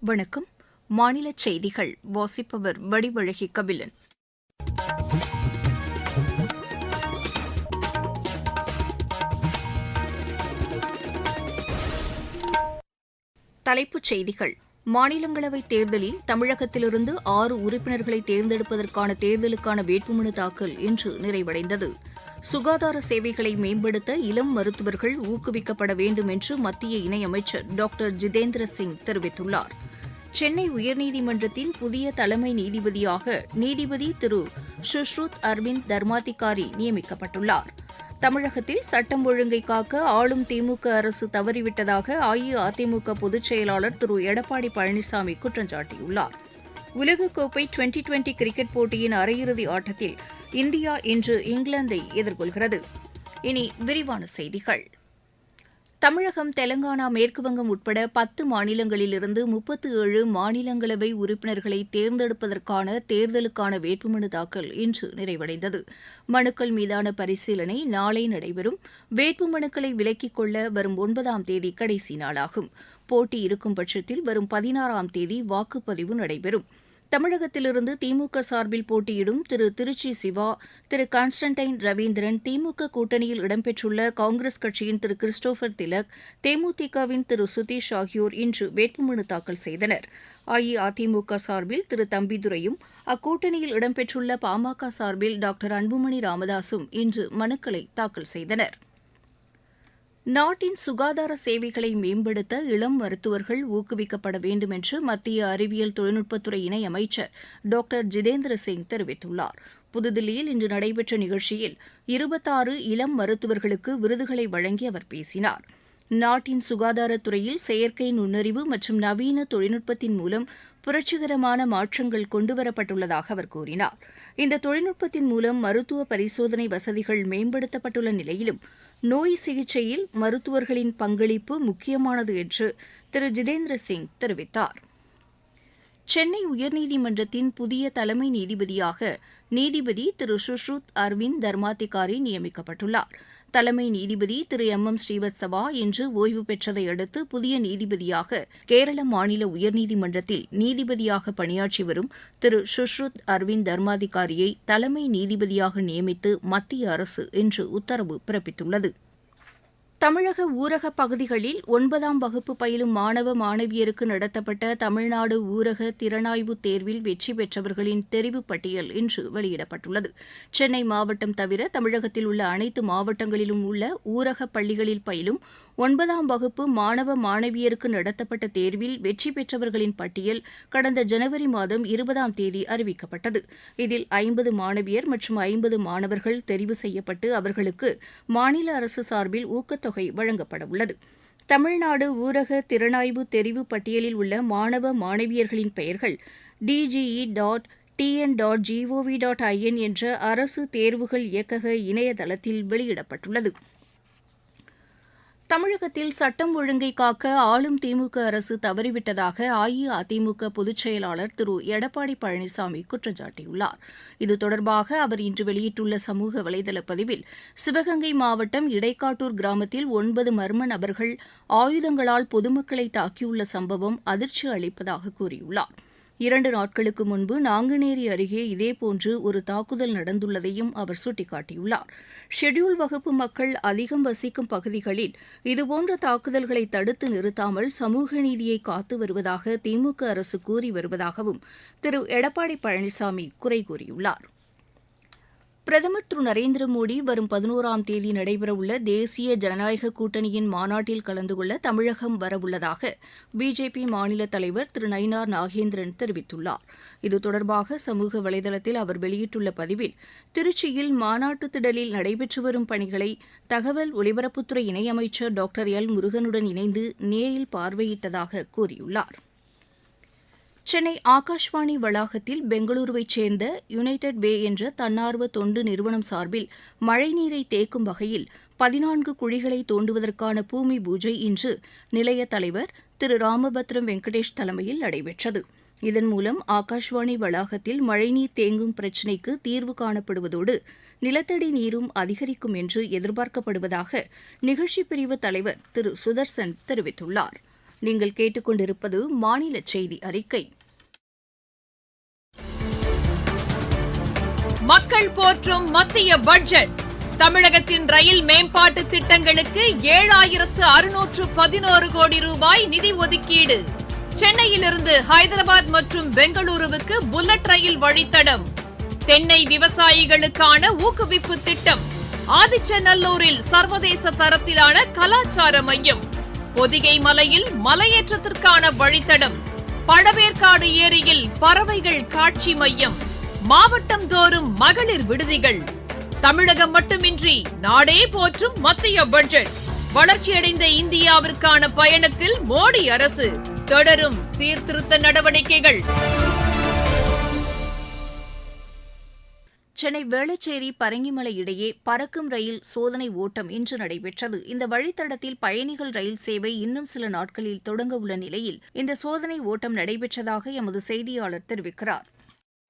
வணக்கம். மாநில செய்திகள் வாசிப்பவர் வடிவழகி கபிலன். தலைப்புச் செய்திகள். மாநிலங்களவைத் தேர்தலில் தமிழகத்திலிருந்து 6 உறுப்பினர்களை தேர்ந்தெடுப்பதற்கான தேர்தலுக்கான வேட்புமனு தாக்கல் இன்று நிறைவடைந்தது. சுகாதார சேவைகளை மேம்படுத்த இளம் மருத்துவர்கள் ஊக்குவிக்கப்பட வேண்டும் என்று மத்திய இணையமைச்சர் டாக்டர் ஜிதேந்திர சிங் தெரிவித்துள்ளார். சென்னை உயர்நீதிமன்றத்தின் புதிய தலைமை நீதிபதியாக நீதிபதி திரு சுஷ்ருத் அரவிந்த் தர்மாதிகாரி நியமிக்கப்பட்டுள்ளார். தமிழகத்தில் சட்டம் ஒழுங்கை காக்க ஆளும் திமுக அரசு தவறிவிட்டதாக அஇஅதிமுக பொதுச் செயலாளர் திரு எடப்பாடி பழனிசாமி குற்றம் சாட்டியுள்ளார். உலகக்கோப்பை டுவெண்டி கிரிக்கெட் போட்டியின் அரையிறுதி ஆட்டத்தில் இந்தியா இன்று இங்கிலாந்தை எதிர்கொள்கிறது. இனி விரிவான செய்திகள். தமிழகம், தெலங்கானா, மேற்குவங்கம் உட்பட 10 மாநிலங்களிலிருந்து 37 மாநிலங்களவை உறுப்பினர்களை தேர்ந்தெடுப்பதற்கான தேர்தலுக்கான வேட்புமனு தாக்கல் இன்று நிறைவடைந்தது. மனுக்கள் மீதான பரிசீலனை நாளை நடைபெறும். வேட்புமனுக்களை விலக்கிக் கொள்ள வரும் 9ஆம் தேதி கடைசி நாளாகும். போட்டி இருக்கும் பட்சத்தில் வரும் 16ஆம் தேதி வாக்குப்பதிவு நடைபெறும். தமிழகத்திலிருந்து திமுக சார்பில் போட்டியிடும் திரு திருச்சி சிவா, திரு கான்ஸ்டன்டைன் ரவீந்திரன், திமுக கூட்டணியில் இடம்பெற்றுள்ள காங்கிரஸ் கட்சியின் திரு கிறிஸ்டோபர் திலக், தேமுதிகவின் திரு சுதீஷ் ஆகியோர் இன்று வேட்புமனு தாக்கல் செய்தனர். அஇஅதிமுக சார்பில் திரு தம்பிதுரையும், அக்கூட்டணியில் இடம்பெற்றுள்ள பாமக சார்பில் டாக்டர் அன்புமணி ராமதாசும் இன்று மனுக்களை தாக்கல் செய்தனர். நாட்டின் சுகாதார சேவைகளை மேம்படுத்த இளம் மருத்துவர்கள் ஊக்குவிக்கப்பட வேண்டும் என்று மத்திய அறிவியல் தொழில்நுட்பத்துறை இணையமைச்சர் டாக்டர் ஜிதேந்திர சிங் தெரிவித்துள்ளார். புதுதில்லியில் இன்று நடைபெற்ற நிகழ்ச்சியில் 26 இளம் மருத்துவர்களுக்கு விருதுகளை வழங்கி அவர் பேசினார். நாட்டின் சுகாதாரத்துறையில் செயற்கை நுண்ணறிவு மற்றும் நவீன தொழில்நுட்பத்தின் மூலம் புரட்சிகரமான மாற்றங்கள் கொண்டுவரப்பட்டுள்ளதாக அவர் கூறினார். இந்த தொழில்நுட்பத்தின் மூலம் மருத்துவ பரிசோதனை வசதிகள் மேம்படுத்தப்பட்டுள்ள நிலையிலும் நோய் சிகிச்சையில் மருத்துவர்களின் பங்களிப்பு முக்கியமானது என்று திரு ஜிதேந்திர சிங் தெரிவித்தார். சென்னை உயர்நீதிமன்றத்தின் புதிய தலைமை நீதிபதியாக நீதிபதி திரு சுஷ்ருத் அரவிந்த் தர்மாதிகாரி நியமிக்கப்பட்டுள்ளார். தலைமை நீதிபதி திரு எம் ஸ்ரீவத்சவா இன்று ஓய்வு பெற்றதை அடுத்து புதிய நீதிபதியாக கேரள மாநில உயர்நீதிமன்றத்தில் நீதிபதியாக பணியாற்றி வரும் திரு சுஷ்ருத் அரவிந்த் தர்மாதிகாரியை தலைமை நீதிபதியாக நியமித்து மத்திய அரசு இன்று உத்தரவு பிறப்பித்துள்ளது. தமிழக ஊரகப் பகுதிகளில் 9ஆம் வகுப்பு பயிலும் மாணவ மாணவியருக்கு நடத்தப்பட்ட தமிழ்நாடு ஊரக திறனாய்வு தேர்வில் வெற்றி பெற்றவர்களின் தெரிவுப் பட்டியல் இன்று வெளியிடப்பட்டுள்ளது. சென்னை மாவட்டம் தவிர தமிழகத்தில் உள்ள அனைத்து மாவட்டங்களிலும் உள்ள ஊரகப் பள்ளிகளில் பயிலும் 9ஆம் வகுப்பு மாணவ மாணவியருக்கு நடத்தப்பட்ட தேர்வில் வெற்றி பெற்றவர்களின் பட்டியல் கடந்த ஜனவரி மாதம் 20ஆம் தேதி அறிவிக்கப்பட்டது. இதில் 50 மாணவியர் மற்றும் 50 மாணவர்கள் தெரிவு செய்யப்பட்டு அவர்களுக்கு மாநில அரசு சார்பில் ஊக்கத்தொகை வழங்கப்பட உள்ளது. தமிழ்நாடு ஊரக திறனாய்வு தெரிவு பட்டியலில் உள்ள மாணவ மாணவியர்களின் பெயர்கள் dge.tn.gov.in என்ற அரசு தேர்வுகள் இயக்கக இணையதளத்தில் வெளியிடப்பட்டுள்ளது. தமிழகத்தில் சட்டம் ஒழுங்கை காக்க ஆளும் திமுக அரசு தவறிவிட்டதாக அஇஅதிமுக பொதுச் செயலாளர் திரு எடப்பாடி பழனிசாமி குற்றம் சாட்டியுள்ளார். இது தொடர்பாக அவர் இன்று வெளியிட்டுள்ள சமூக வலைதள பதிவில், சிவகங்கை மாவட்டம் இடைக்காட்டூர் கிராமத்தில் 9 மர்ம நபர்கள் ஆயுதங்களால் பொதுமக்களை தாக்கியுள்ள சம்பவம் அதிர்ச்சி அளிப்பதாக கூறியுள்ளார். 2 நாட்களுக்கு முன்பு நாங்குநேரி அருகே இதேபோன்று ஒரு தாக்குதல் நடந்துள்ளதையும் அவர் சுட்டிக்காட்டியுள்ளார். ஷெட்யூல்ட் வகுப்பு மக்கள் அதிகம் வசிக்கும் பகுதிகளில் இதுபோன்ற தாக்குதல்களை தடுத்து நிறுத்தாமல் சமூக நீதியை காத்து வருவதாக திமுக அரசு கூறி வருவதாகவும் திரு எடப்பாடி பழனிசாமி குறை கூறியுள்ளார். பிரதமர் திரு நரேந்திர மோடி வரும் 11ஆம் தேதி நடைபெறவுள்ள தேசிய ஜனநாயக கூட்டணியின் மாநாட்டில் கலந்து கொள்ள தமிழகம் வரவுள்ளதாக பிஜேபி மாநில தலைவர் திரு நயினார் நாகேந்திரன் தெரிவித்துள்ளார். இது தொடர்பாக சமூக வலைதளத்தில் அவர் வெளியிட்டுள்ள பதிவில், திருச்சியில் மாநாட்டு திடலில் நடைபெற்று வரும் பணிகளை தகவல் ஒலிபரப்புத்துறை இணையமைச்சர் டாக்டர் எல் முருகனுடன் இணைந்து நேரில் பார்வையிட்டதாக கூறியுள்ளார். சென்னை ஆகாஷ்வாணி வளாகத்தில் பெங்களூருவைச் சேர்ந்த யுனைடெட் வே என்ற தன்னார்வ தொண்டு நிறுவனம் சார்பில் மழைநீரை தேக்கும் வகையில் 14 குழிகளை தோண்டுவதற்கான பூமி பூஜை இன்று நிலைய தலைவர் திரு ராமபத்ரம் வெங்கடேஷ் தலைமையில் நடைபெற்றது. இதன் மூலம் ஆகாஷ்வாணி வளாகத்தில் மழைநீர் தேங்கும் பிரச்சினைக்கு தீர்வு காணப்படுவதோடு நிலத்தடி நீரும் அதிகரிக்கும் என்று எதிர்பார்க்கப்படுவதாக நிகழ்ச்சிப் பிரிவு தலைவர் திரு சுதர்சன் தெரிவித்துள்ளார். நீங்கள் கேட்டுக்கொண்டிருப்பது மாநில செய்தி அறிக்கை. மக்கள் போற்றும் மத்திய பட்ஜெட். தமிழகத்தின் ரயில் மேம்பாட்டு திட்டங்களுக்கு 7,611 கோடி ரூபாய் நிதி ஒதுக்கீடு. சென்னையிலிருந்து ஹைதராபாத் மற்றும் பெங்களூருவுக்கு புல்லட் ரயில் வழித்தடம். தென்னை விவசாயிகளுக்கான ஊக்குவிப்பு திட்டம். ஆதிச்சநல்லூரில் சர்வதேச தரத்திலான கலாச்சார மையம். பொதிகை மலையில் மலையேற்றத்திற்கான வழித்தடம். பழவேற்காடு ஏரியில் பறவைகள் காட்சி மையம். மாவட்டம் தோறும் மகளிர் விடுதிகள். தமிழகம் மட்டுமின்றி நாடே போற்றும் மத்திய பட்ஜெட். வளர்ச்சியடைந்த இந்தியாவிற்கான பயணத்தில் மோடி அரசு. தொடரும் சீர்திருத்த நடவடிக்கைகள். சென்னை வேளச்சேரி பரங்கிமலை இடையே பறக்கும் ரயில் சோதனை ஓட்டம் இன்று நடைபெற்றது. இந்த வழித்தடத்தில் பயணிகள் ரயில் சேவை இன்னும் சில நாட்களில் தொடங்க உள்ள நிலையில் இந்த சோதனை ஓட்டம் நடைபெற்றதாக எமது செய்தியாளர் தெரிவிக்கிறார்.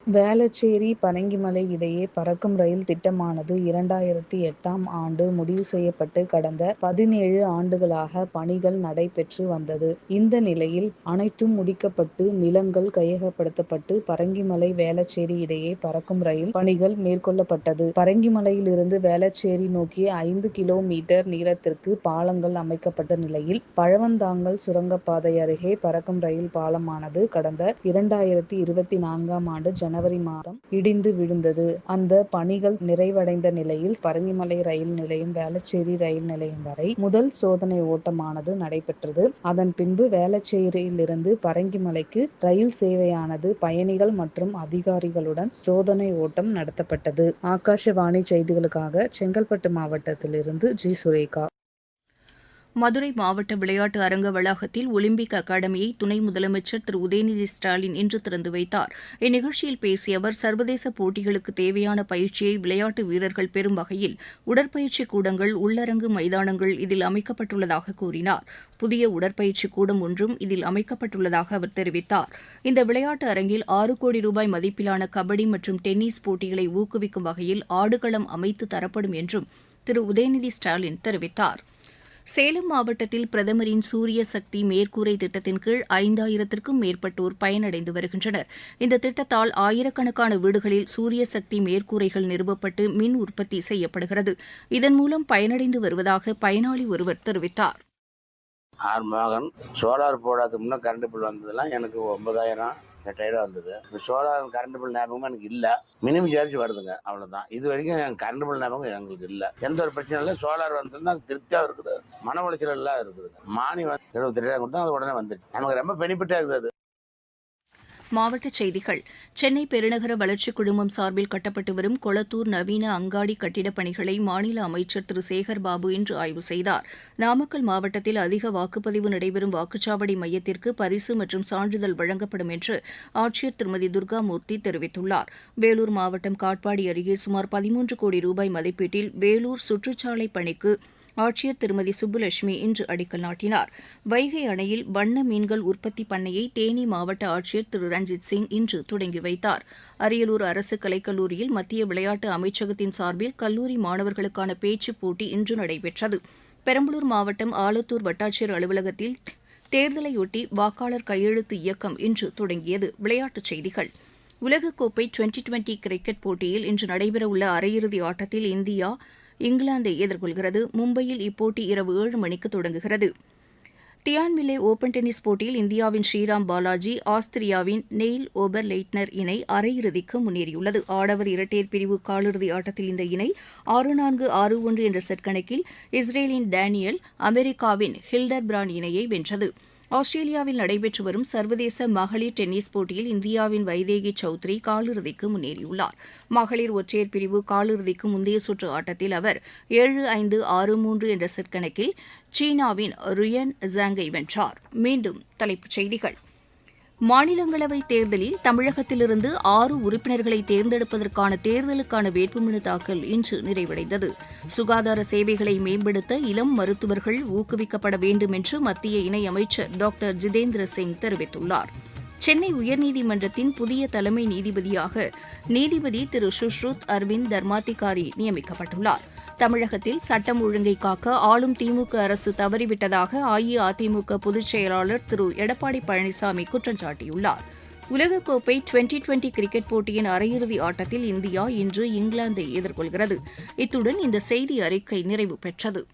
வேளச்சேரி பரங்கிமலை இடையே பறக்கும் ரயில் திட்டமானது 2008ஆம் ஆண்டு முடிவு செய்யப்பட்டு கடந்த 17 ஆண்டுகளாக பணிகள் நடைபெற்று வந்தது. இந்த நிலையில் அனைத்தும் முடிக்கப்பட்டு நிலங்கள் கையகப்படுத்தப்பட்டு பரங்கிமலை வேளச்சேரி இடையே பறக்கும் ரயில் பணிகள் மேற்கொள்ளப்பட்டது. பரங்கிமலையிலிருந்து வேளச்சேரி நோக்கிய 5 கிலோமீட்டர் நீளத்திற்கு பாலங்கள் அமைக்கப்பட்ட நிலையில் பழவந்தாங்கல் சுரங்கப்பாதை அருகே பறக்கும் ரயில் பாலமானது கடந்த 2024ஆம் ஆண்டு ஜனவரி மாதம் இடிந்து விழுந்தது. அந்த பணிகள் நிறைவடைந்த நிலையில் பரங்கிமலை ரயில் நிலையம் வேளச்சேரி ரயில் நிலையம் வரை முதல் சோதனை ஓட்டமானது நடைபெற்றது. அதன் பின்பு வேளச்சேரியிலிருந்து பரங்கிமலைக்கு ரயில் சேவையானது பயணிகள் மற்றும் அதிகாரிகளுடன் சோதனை ஓட்டம் நடத்தப்பட்டது. ஆகாஷவாணி செய்திகளுக்காக செங்கல்பட்டு மாவட்டத்திலிருந்து ஜி. சுரேகா. மதுரை மாவட்ட விளையாட்டு அரங்க வளாகத்தில் ஒலிம்பிக் அகாடமியை துணை முதலமைச்சர் திரு உதயநிதி ஸ்டாலின் இன்று திறந்து வைத்தார். இந்நிகழ்ச்சியில் பேசிய அவர் சர்வதேச போட்டிகளுக்கு தேவையான பயிற்சியை விளையாட்டு வீரர்கள் பெறும் வகையில் உடற்பயிற்சி கூடங்கள், உள்ளரங்கு மைதானங்கள் இதில் அமைக்கப்பட்டுள்ளதாக கூறினார். புதிய உடற்பயிற்சி கூடம் ஒன்றும் இதில் அமைக்கப்பட்டுள்ளதாக அவர் தெரிவித்தார். இந்த விளையாட்டு அரங்கில் 6 கோடி ரூபாய் மதிப்பிலான கபடி மற்றும் டென்னிஸ் போட்டிகளை ஊக்குவிக்கும் வகையில் ஆடுகளம் அமைத்து தரப்படும் என்றும் திரு உதயநிதி ஸ்டாலின் தெரிவித்தார். சேலம் மாவட்டத்தில் பிரதமரின் சூரிய சக்தி மேற்கூரை திட்டத்தின் கீழ் 5000த்திற்கும் மேற்பட்டோர் பயனடைந்து வருகின்றனர். இந்த திட்டத்தால் ஆயிரக்கணக்கான வீடுகளில் சூரிய சக்தி மேற்கூரைகள் நிறுவப்பட்டு மின் உற்பத்தி செய்யப்படுகிறது. இதன் மூலம் பயனடைந்து வருவதாக பயனாளி ஒருவர் தெரிவித்தார். மகன் சோலார் போடாதுக்கு முன்னே கரண்ட் பில் வந்ததெல்லாம் எனக்கு 9000 8,000 வந்தது. இப்போ சோலார் கரண்ட் பில் ஞாபகமும் எனக்கு இல்லை. மினிமம் சார்ஜ் வருதுங்க, அவ்வளோதான். இது வரைக்கும் என் கரண்ட் பில் ஞாபகம் எங்களுக்கு இல்லை. எந்த ஒரு பிரச்சனையும் இல்லை. சோலார் வந்ததுன்னா திருப்தியாக இருக்குது. மன உளைச்சல் எல்லாம் இருக்குது. மானி 72,000 கொடுத்தா அது உடனே வந்துடுச்சு. நமக்கு ரொம்ப பெனிஃபிட்டாக இருக்குது. மாவட்டச் செய்திகள். சென்னை பெருநகர வளர்ச்சிக் குழுமம் சார்பில் கட்டப்பட்டு வரும் கொளத்தூர் நவீன அங்காடி கட்டிடப் பணிகளை மாநில அமைச்சர் திரு சேகர் பாபு இன்று ஆய்வு செய்தார். நாமக்கல் மாவட்டத்தில் அதிக வாக்குப்பதிவு நடைபெறும் வாக்குச்சாவடி மையத்திற்கு பரிசு மற்றும் சான்றிதழ் வழங்கப்படும் என்று ஆட்சியர் திருமதி துர்காமூர்த்தி தெரிவித்துள்ளார். வேலூர் மாவட்டம் காட்பாடி அருகே சுமார் 13 கோடி ரூபாய் மதிப்பீட்டில் வேலூர் சுற்றுச்சாலை பணிக்கு ஆட்சியர் திருமதி சுப்புலட்சுமி இன்று அடிக்கல் நாட்டினார். வைகை அணையில் வண்ண மீன்கள் உற்பத்தி பண்ணையை தேனி மாவட்ட ஆட்சியர் திரு ரஞ்சித் சிங் இன்று தொடங்கி வைத்தார். அரியலூர் அரசு கலைக்கல்லூரியில் மத்திய விளையாட்டு அமைச்சகத்தின் சார்பில் கல்லூரி மாணவர்களுக்கான பேச்சுப் போட்டி இன்று நடைபெற்றது. பெரம்பலூர் மாவட்டம் ஆலத்தூர் வட்டாட்சியர் அலுவலகத்தில் தேர்தலையொட்டி வாக்காளர் கையெழுத்து இயக்கம் இன்று தொடங்கியது. விளையாட்டுச் செய்திகள். உலகக்கோப்பை டுவெண்டி கிரிக்கெட் போட்டியில் இன்று நடைபெறவுள்ள அரையிறுதி ஆட்டத்தில் இந்தியா இங்கிலாந்தை எதிர்கொள்கிறது. மும்பையில் இப்போட்டி இரவு 7 மணிக்கு தொடங்குகிறது. டியான்வில்லே ஓபன் டென்னிஸ் போட்டியில் இந்தியாவின் ஸ்ரீராம் பாலாஜி, ஆஸ்திரியாவின் நெயில் ஓபர் லெய்ட்னர் இணை அரையிறுதிக்கு முன்னேறியுள்ளது. ஆடவர் இரட்டையர் பிரிவு காலிறுதி ஆட்டத்தில் இந்த இணை 6-4, 6-1 என்ற செட் கணக்கில் இஸ்ரேலின் டேனியல், அமெரிக்காவின் ஹில்டர் பிரான் இணையை வென்றது. ஆஸ்திரேலியாவில் நடைபெற்று வரும் சர்வதேச மகளிர் டென்னிஸ் போட்டியில் இந்தியாவின் வைதேகி சௌத்ரி காலிறுதிக்கு முன்னேறியுள்ளார். மகளிர் ஒற்றையர் பிரிவு காலிறுதிக்கு முந்தைய சுற்று ஆட்டத்தில் அவர் 7-5, 6-3 என்ற செட் கணக்கில் சீனாவின் ருயன் ஜாங்கை வென்றார். மீண்டும் தலைப்புச் செய்திகள். மாநிலங்களவை தேர்தலில் தமிழகத்திலிருந்து 6 உறுப்பினர்களை தேர்ந்தெடுப்பதற்கான தேர்தலுக்கான வேட்புமனு தாக்கல் இன்று நிறைவடைந்தது. சுகாதார சேவைகளை மேம்படுத்த இளம் மருத்துவர்கள் ஊக்குவிக்கப்பட வேண்டும் என்று மத்திய இணையமைச்சர் டாக்டர் ஜிதேந்திர சிங் தெரிவித்துள்ளார். சென்னை உயர்நீதிமன்றத்தின் புதிய தலைமை நீதிபதியாக நீதிபதி திரு சுஷ்ருத் அரவிந்த் தர்மாதிகாரி நியமிக்கப்பட்டுள்ளார். தமிழகத்தில் சட்டம் ஒழுங்கை காக்க ஆளும் திமுக அரசு தவறிவிட்டதாக அஇஅதிமுக பொதுச் செயலாளர் திரு எடப்பாடி பழனிசாமி குற்றம் சாட்டியுள்ளார். உலகக்கோப்பை டுவெண்டி கிரிக்கெட் போட்டியின் அரையிறுதி ஆட்டத்தில் இந்தியா இன்று இங்கிலாந்தை எதிர்கொள்கிறது. இத்துடன் இந்த செய்தி அறிக்கை நிறைவு பெற்றது.